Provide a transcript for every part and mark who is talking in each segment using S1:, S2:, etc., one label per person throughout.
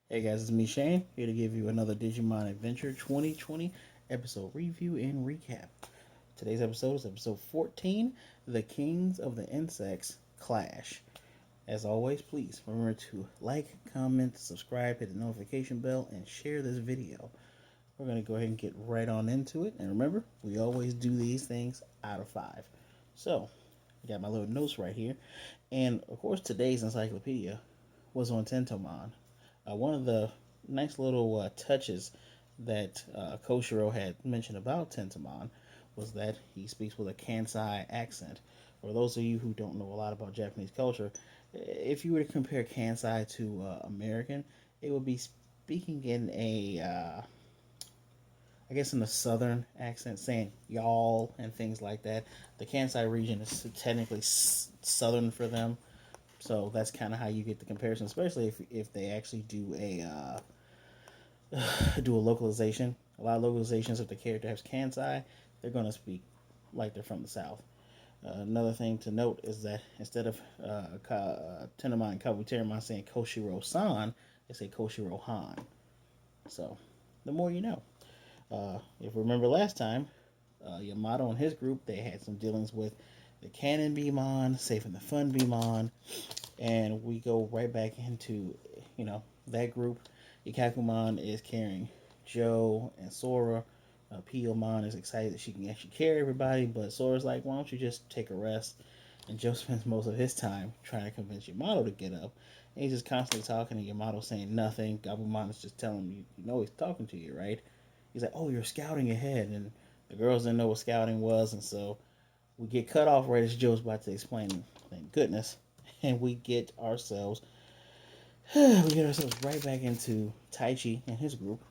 S1: Hey guys, it's me Shane, here to give you another Digimon Adventure 2020 episode review and recap. Today's episode is episode 14, The Kings of the Insects Clash. As always, please remember to like, comment, subscribe, hit the notification bell, and share this video. We're going to go ahead and get right on into it. And remember, we always do these things out of 5. So, I got my little notes right here. And of course, today's encyclopedia was on Tentomon. One of the nice little touches that Koshiro had mentioned about Tentomon was that he speaks with a Kansai accent. For those of you who don't know a lot about Japanese culture, if you were to compare Kansai to American, it would be speaking in I guess in a southern accent, saying y'all and things like that. The Kansai region is technically southern for them, so that's kind of how you get the comparison, especially if they actually do a localization. A lot of localizations, if the character has Kansai, they're going to speak like they're from the South. Another thing to note is that instead of Tennomon and Kabuterimon saying Koshiro-san, they say Koshiro-han. So, the more you know. If you remember last time, Yamato and his group, they had some dealings with the Cannon Beemon, Safe and the Fun Beemon, and we go right back into, that group. Ikakumon is carrying Joe and Sora. Piyomon is excited that she can actually carry everybody, but Sora's like, why don't you just take a rest? And Joe spends most of his time trying to convince Yamato to get up. And he's just constantly talking, and Yamato saying nothing. Gabumon is just telling him, you know he's talking to you, right? He's like, oh, you're scouting ahead. And the girls didn't know what scouting was, and so we get cut off right as Joe's about to explain, thank goodness. And we get ourselves right back into Taichi and his group.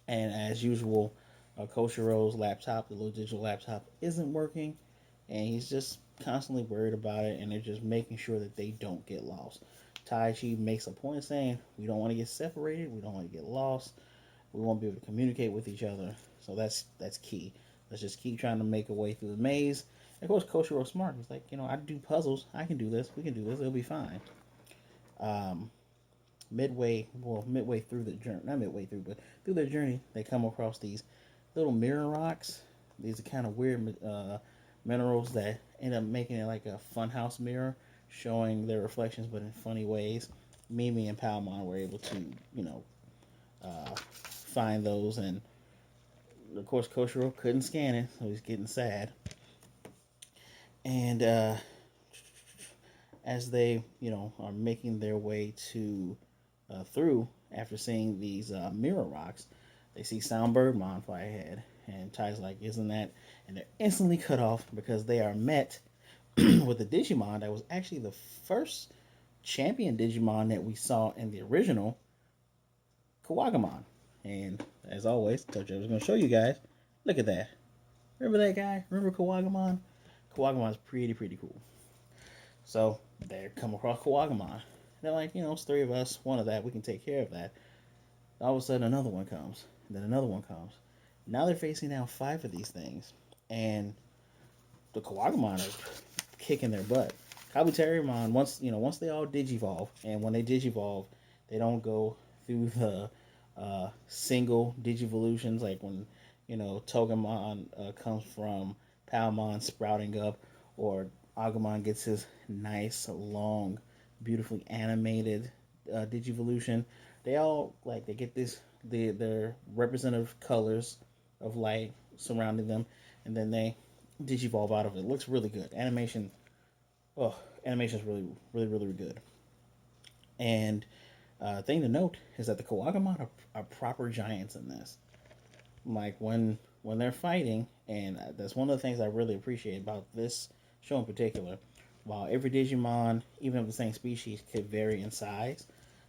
S1: And as usual, Koshiro's laptop, the little digital laptop, isn't working, and he's just constantly worried about it, and they're just making sure that they don't get lost. Taichi makes a point of saying, we don't want to get separated, we don't want to get lost, we won't be able to communicate with each other, so that's key. Let's just keep trying to make a way through the maze. And of course, Koshiro's smart. He's like, I do puzzles, I can do this, we can do this, it'll be fine. Um, midway through the journey, not midway through, but through their journey, they come across these little mirror rocks. These are kind of weird minerals that end up making it like a funhouse mirror, showing their reflections, but in funny ways. Mimi and Palmon were able to, find those, and of course, Koshiro couldn't scan it, so he's getting sad. And as they, are making their way to through after seeing these mirror rocks, they see Soundbirdmon fly ahead, and Ty's like, "Isn't that?" And they're instantly cut off because they are met with a Digimon that was actually the first champion Digimon that we saw in the original Kawagamon. And as always, told you I was going to show you guys. Look at that. Remember that guy? Remember Kawagamon? Kawagamon's pretty cool. So they come across Kawagamon. They're like, it's 3 of us, one of that, we can take care of that. All of a sudden, another one comes. And then another one comes. Now they're facing down 5 of these things. And the Kawagamon are kicking their butt. Kabuterimon, once they all digivolve, and when they digivolve, they don't go through the single digivolutions, like when, Togemon comes from Palmon sprouting up, or Agumon gets his nice, long, beautifully animated digivolution. They all, they get their representative colors of light surrounding them, and then they digivolve out of it. It looks really good. Oh, animation is really good. And thing to note is that the Kawagamon are proper giants in this. Like when they're fighting, and that's one of the things I really appreciate about this show in particular. While every Digimon, even of the same species, could vary in size,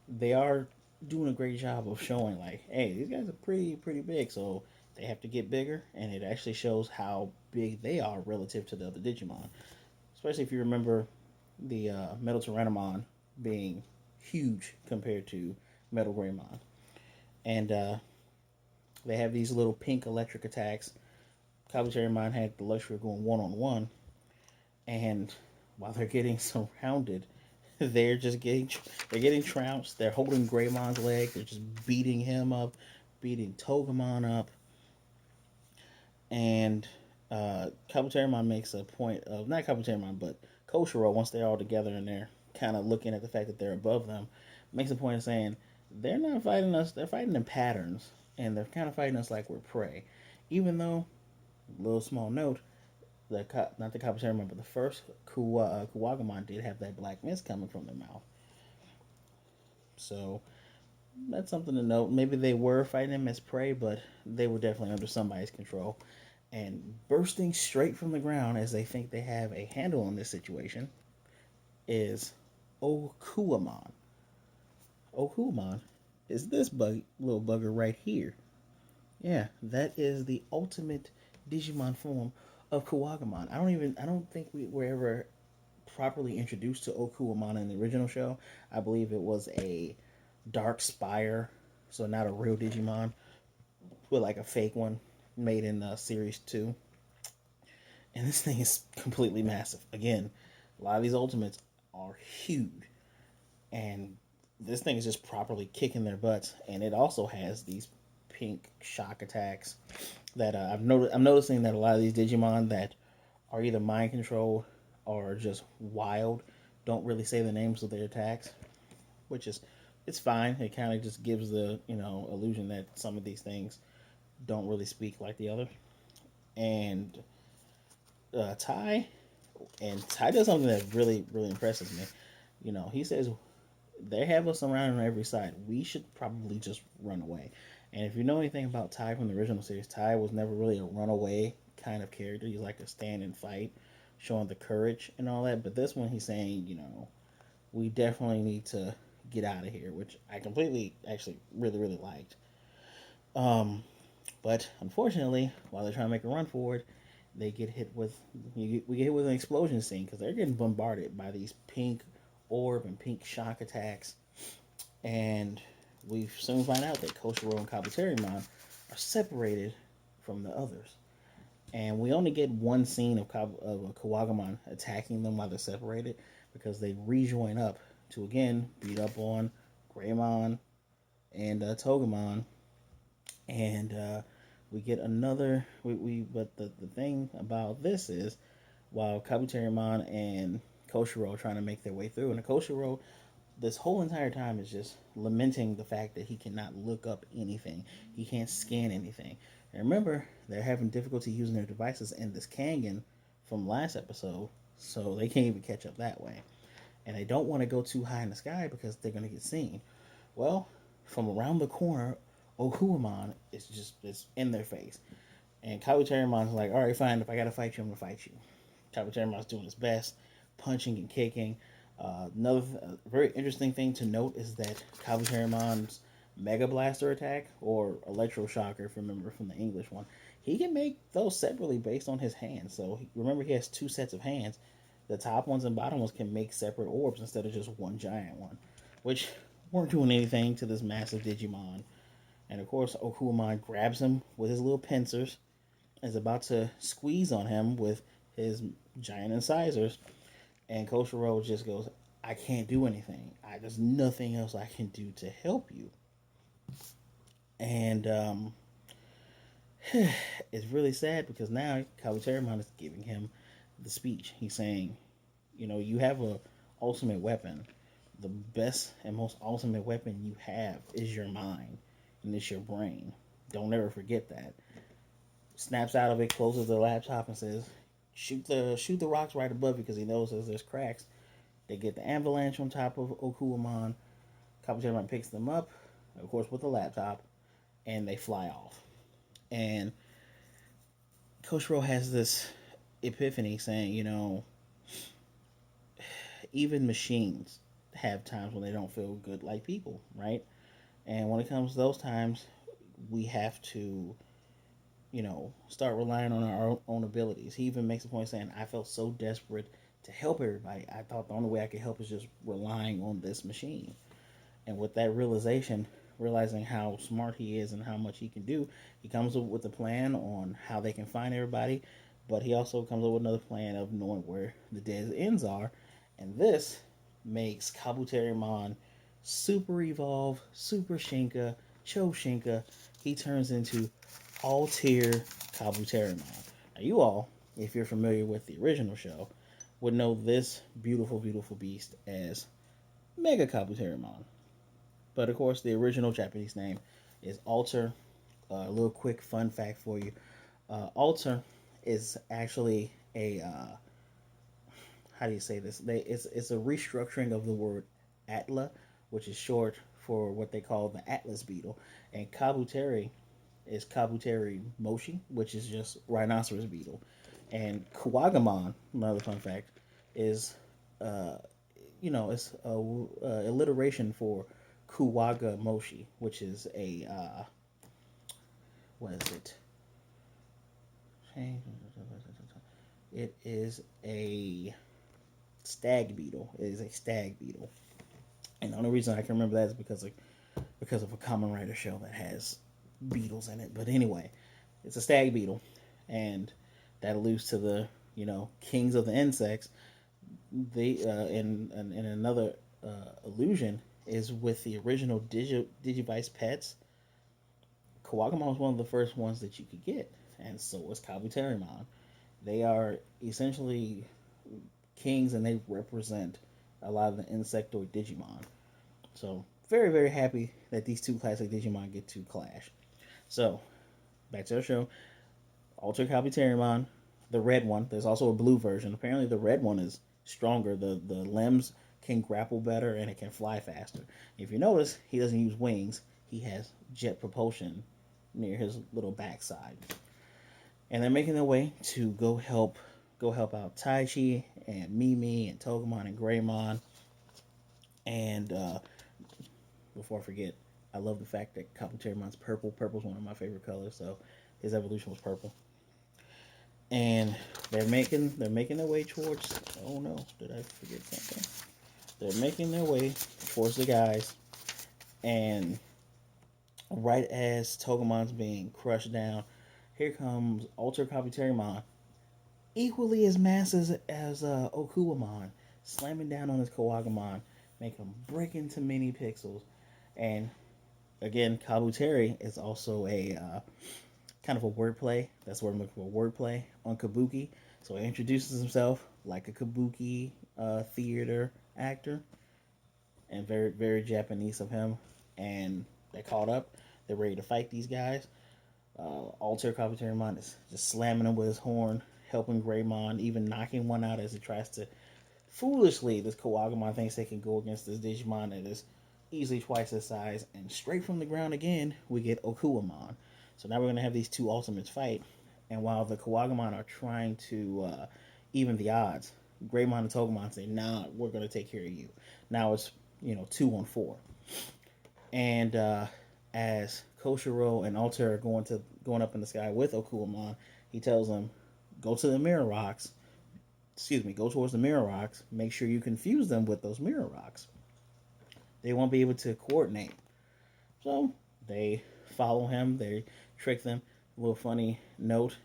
S1: they are doing a great job of showing, like, hey, these guys are pretty big, so they have to get bigger, and it actually shows how big they are relative to the other Digimon. Especially if you remember the Metal Tyrannomon being huge compared to Metal Greymon. And they have these little pink electric attacks. Kabuterimon had the luxury of going one on one, and while they're getting surrounded, they're just getting trounced. They're holding Greymon's leg. They're just beating him up, beating Togemon up, and Kabuterimon makes a point of not Kabuterimon, but Koshiro. Once they're all together and they're kind of looking at the fact that they're above them, makes a point of saying they're not fighting us. They're fighting in patterns, and they're kind of fighting us like we're prey. Even though, little small note, not the Kabuterimon, but the first Kuwagamon did have that black mist coming from their mouth. So that's something to note. Maybe they were fighting him as prey, but they were definitely under somebody's control. And bursting straight from the ground as they think they have a handle on this situation is Okuamon. Okuamon is this little bugger right here. Yeah, that is the ultimate Digimon form of Kuwagamon. I don't think we were ever properly introduced to Okuamon in the original show. I believe it was a Dark Spire, so not a real Digimon, but like a fake one made in Series 2. And this thing is completely massive. Again, a lot of these Ultimates are huge. And this thing is just properly kicking their butts. And it also has these pink shock attacks that I'm noticing that a lot of these Digimon that are either mind controlled or just wild don't really say the names of their attacks, which is it's fine. It kind of just gives the illusion that some of these things don't really speak like the other. And Ty and Ty does something that really impresses me. He says they have us around on every side. We should probably just run away. And if you know anything about Ty from the original series, Ty was never really a runaway kind of character. He's like a stand and fight, showing the courage and all that. But this one, he's saying, we definitely need to get out of here, which I completely, actually, really liked. Um, but unfortunately, while they're trying to make a run forward, they get hit with we get hit with an explosion scene because they're getting bombarded by these pink orb and pink shock attacks, and we soon find out that Koshiro and Kabuterimon are separated from the others. And we only get one scene of a Kawagamon attacking them while they're separated because they rejoin up to again beat up on Greymon and Togemon. And we get another. But the thing about this is while Kabuterimon and Koshiro are trying to make their way through, and the Koshiro this whole entire time is just lamenting the fact that he cannot look up anything. He can't scan anything. And remember, they're having difficulty using their devices in this Kangen from last episode, so they can't even catch up that way. And they don't want to go too high in the sky because they're going to get seen. Well, from around the corner, Okuamon is just it's in their face. And Kabuterimon's like, all right, fine, if I got to fight you, I'm going to fight you. Kabuterimon's doing his best, punching and kicking. Another very interesting thing to note is that Kabuterimon's Mega Blaster attack, or Electroshocker, if you remember from the English one, he can make those separately based on his hands. So remember, he has two sets of hands. The top ones and bottom ones can make separate orbs instead of just one giant one, which weren't doing anything to this massive Digimon. And of course, Okuamon grabs him with his little pincers, and is about to squeeze on him with his giant incisors, and Koshiro just goes, I can't do anything. There's nothing else I can do to help you. And it's really sad because now Kabuterimon is giving him the speech. He's saying, you have a ultimate weapon. The best and most ultimate weapon you have is your mind and it's your brain. Don't ever forget that. Snaps out of it, closes the laptop, and says, shoot the rocks right above you because he knows there's cracks. They get the avalanche on top of Okuamon. Kabuterimon picks them up, of course, with the laptop, and they fly off. And Koshiro has this epiphany saying, even machines have times when they don't feel good like people, right? And when it comes to those times, we have to, start relying on our own abilities. He even makes a point saying, I felt so desperate to help everybody. I thought the only way I could help is just relying on this machine. And with that realization, realizing how smart he is and how much he can do, he comes up with a plan on how they can find everybody. But he also comes up with another plan of knowing where the dead ends are. And this makes Kabuterimon Super Evolve, Super Shinka, Cho Shinka. He turns into Altair Kabuterimon. Now, you all, if you're familiar with the original show, would know this beautiful, beautiful beast as Mega Kabuterimon. But of course, the original Japanese name is Alter. A little quick fun fact for you: Alter is actually a how do you say this? It's a restructuring of the word Atla, which is short for what they call the Atlas beetle, and Kabuteri is Kabuteri moshi, which is just rhinoceros beetle, and Kuwagamon, another fun fact, is uh, it's a alliteration for Kuwaga moshi, which is a what is it? It is a stag beetle. It is a stag beetle, and the only reason I can remember that is because of a Kamen Rider show that has beetles in it. But anyway, it's a stag beetle, and that alludes to the kings of the insects. They in another illusion is with the original Digivice pets. Kawagamon was one of the first ones that you could get, and so was Kabuterimon. They are essentially kings, and they represent a lot of the insectoid Digimon. So very very happy that these two classic Digimon get to clash. So back to our show. Alter Kabuterimon, the red one. There's also a blue version. Apparently, the red one is stronger. The limbs can grapple better and it can fly faster. If you notice, he doesn't use wings. He has jet propulsion near his little backside. And they're making their way to go help out Taichi and Mimi and Togemon and Greymon. And before I forget, I love the fact that Kabuterimon's purple. Purple's one of my favorite colors, so his evolution was purple. And they're making their way towards. Oh no, did I forget something? They're making their way towards the guys, and right as Togemon's being crushed down, here comes Ultra Kabuterimon, equally as massive as Okuwamon, slamming down on his Kawagamon, making him break into mini pixels. And again, Kabuteri is also a kind of a wordplay. That's what I'm looking for, wordplay on Kabuki. So he introduces himself like a Kabuki theater actor, and very very Japanese of him. And they caught up. They're ready to fight these guys. Alter Kabuterimon is just slamming him with his horn, helping Greymon, even knocking one out as he tries to. Foolishly, this Kawagamon thinks they can go against this Digimon that is easily twice his size, and straight from the ground again, we get Okuwamon. So now we're going to have these two ultimates fight, and while the Kawagamon are trying to even the odds, Greymon and Togemon say, "Nah, we're going to take care of you." Now it's 2-on-4, and as Koshiro and Alter are going up in the sky with Okuwamon, he tells them, "Go to the Mirror Rocks. Excuse me, go towards the Mirror Rocks. Make sure you confuse them with those Mirror Rocks. They won't be able to coordinate." So they follow him. They trick them. A little funny note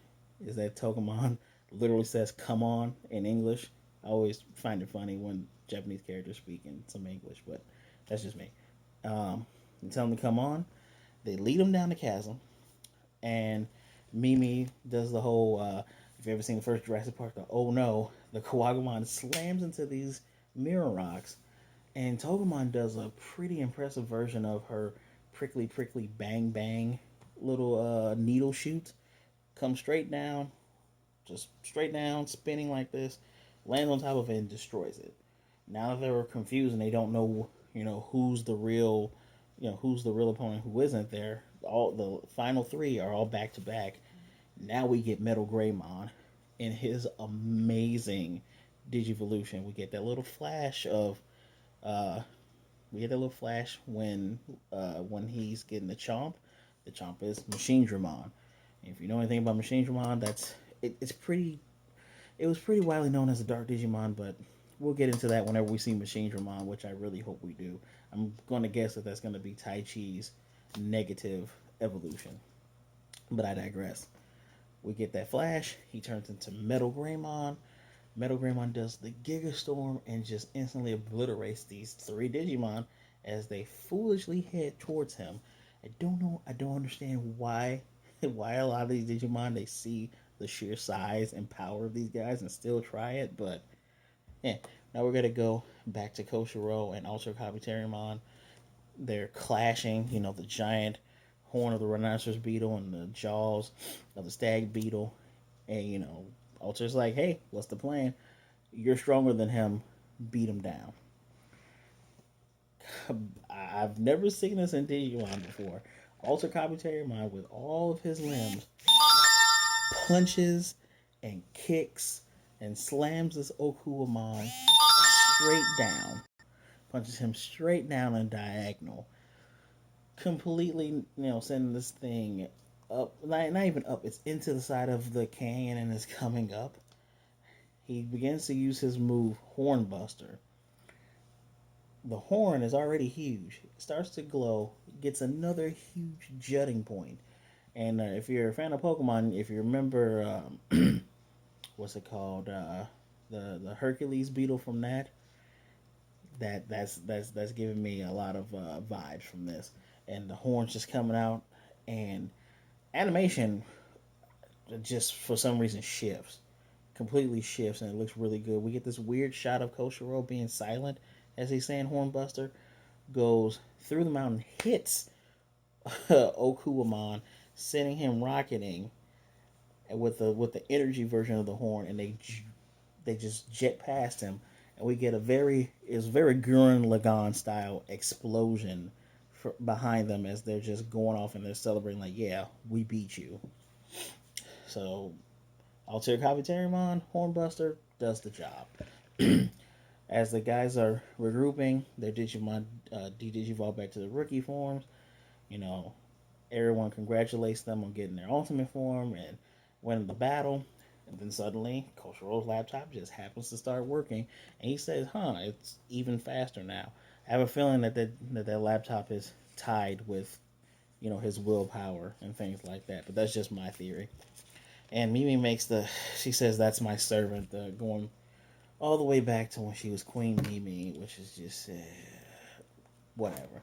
S1: is that Togemon literally says "come on" in English. I always find it funny when Japanese characters speak in some English, but that's just me. They tell him to come on. They lead him down the chasm, and Mimi does the whole. If you ever seen the first Jurassic Park, oh no, the Kawagamon slams into these mirror rocks, and Togemon does a pretty impressive version of her prickly, prickly, bang, bang little needle shoot. Comes straight down, just straight down, spinning like this, lands on top of it and destroys it. Now that they're confused and they don't know, who's the real, who's the real opponent, who isn't there. All the final three are all back to back. Now we get Metal Greymon in his amazing Digivolution. We get that little flash of uh, we get a little flash when he's getting the chomp. The chomp is Machine Dramon. If you know anything about Machine Dramon, it's pretty. It was pretty widely known as a Dark Digimon, but we'll get into that whenever we see Machine Dramon, which I really hope we do. I'm going to guess that that's going to be Tai Chi's negative evolution, but I digress. We get that flash. He turns into Metal Greymon. Metal Greymon does the Giga Storm and just instantly obliterates these three Digimon as they foolishly head towards him. I don't know. I don't understand why why a lot of these Digimon they see the sheer size and power of these guys and still try it. But yeah, now we're gonna go back to Koshiro and Ultra Kabuterimon. They're clashing. You know, the giant horn of the rhinoceros beetle and the jaws of the stag beetle. And you know, Ultra's like, "Hey, what's the plan? You're stronger than him. Beat him down." I've never seen this in Digimon before. Ultra Kabuterimon, with all of his limbs, punches and kicks and slams this Okuamon straight down. Punches him straight down and diagonal. Completely, sending this thing up. Not even up, it's into the side of the canyon and is coming up. He begins to use his move, Hornbuster. The horn is already huge. It starts to glow, gets another huge jutting point. And if you're a fan of Pokemon, if you remember, what's it called, the Hercules beetle from that's giving me a lot of vibes from this. And the horn's just coming out, and animation just for some reason shifts, completely shifts, and it looks really good. We get this weird shot of Koshiro being silent as he's saying Hornbuster, goes through the mountain, hits Okuamon, sending him rocketing with the energy version of the horn, and they just jet past him, and we get a very Gurren Lagann style explosion behind them as they're just going off and they're celebrating like, yeah, we beat you. So Altair Kabuterimon, Hornbuster does the job. As the guys are regrouping, their Digimon de-digivolve back to the rookie forms. You know, everyone congratulates them on getting their ultimate form and winning the battle. And then suddenly, Koshiro's laptop just happens to start working, and he says, "Huh, it's even faster now." I have a feeling that laptop is tied with, his willpower and things like that. But that's just my theory. And Mimi she says, "That's my servant," going all the way back to when she was Queen Mimi, which is just whatever.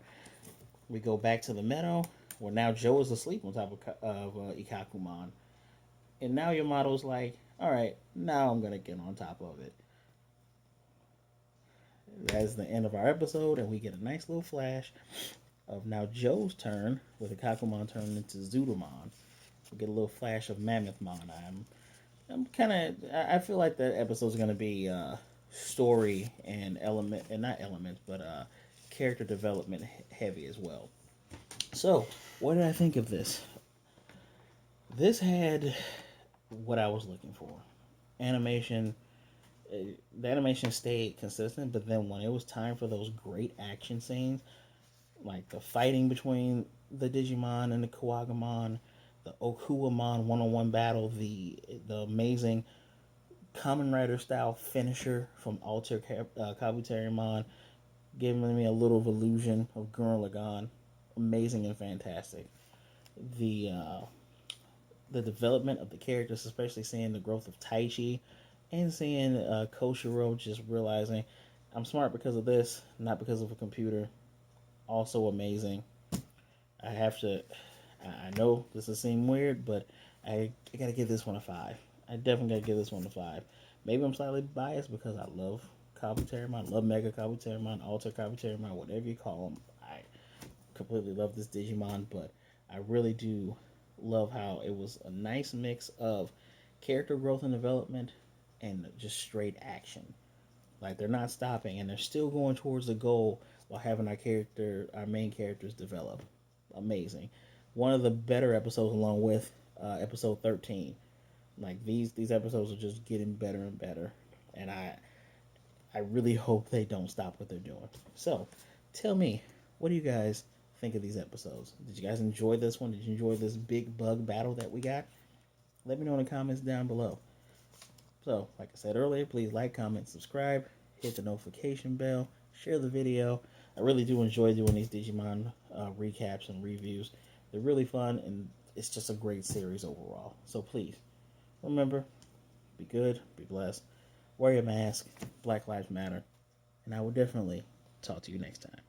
S1: We go back to the meadow where now Joe is asleep on top of Ikakumon. And now Yamato's like, all right, now I'm going to get on top of it. That's the end of our episode, and we get a nice little flash of now Joe's turn with Ikakumon turning into Zudamon. We get a little flash of Mammothmon. I'm kind of, I feel like that episode's going to be story and element, and not elements, but character development heavy as well. So, what did I think of this? This had what I was looking for. Animation, the animation stayed consistent, but then when it was time for those great action scenes, like the fighting between the Digimon and the Kawagamon, the Okuamon one-on-one battle, the amazing Kamen Rider style finisher from Alter Kabuterimon, giving me a little illusion of Gurren Lagann, amazing and fantastic. The uh, the development of the characters, especially seeing the growth of Taichi and seeing Koshiro just realizing I'm smart because of this, not because of a computer. Also amazing. I have to. I know this will seem weird, but I gotta give this one a 5. I definitely gotta give this one a 5. Maybe I'm slightly biased because I love Kabuterimon, love Mega Kabuterimon, Alter Kabuterimon, whatever you call them. I completely love this Digimon, but I really do love how it was a nice mix of character growth and development and just straight action. Like they're not stopping and they're still going towards the goal while having our main characters develop. Amazing. One of the better episodes, along with episode 13. Like these episodes are just getting better and better, and I really hope they don't stop what they're doing. So, tell me, what do you guys think of these episodes? Did you guys enjoy this one? Did you enjoy this big bug battle that we got? Let me know in the comments down below. So, like I said earlier, please like, comment, subscribe, hit the notification bell, share the video. I really do enjoy doing these Digimon recaps and reviews. They're really fun, and it's just a great series overall. So please, remember, be good, be blessed. wear your mask. Black Lives Matter. And I will definitely talk to you next time.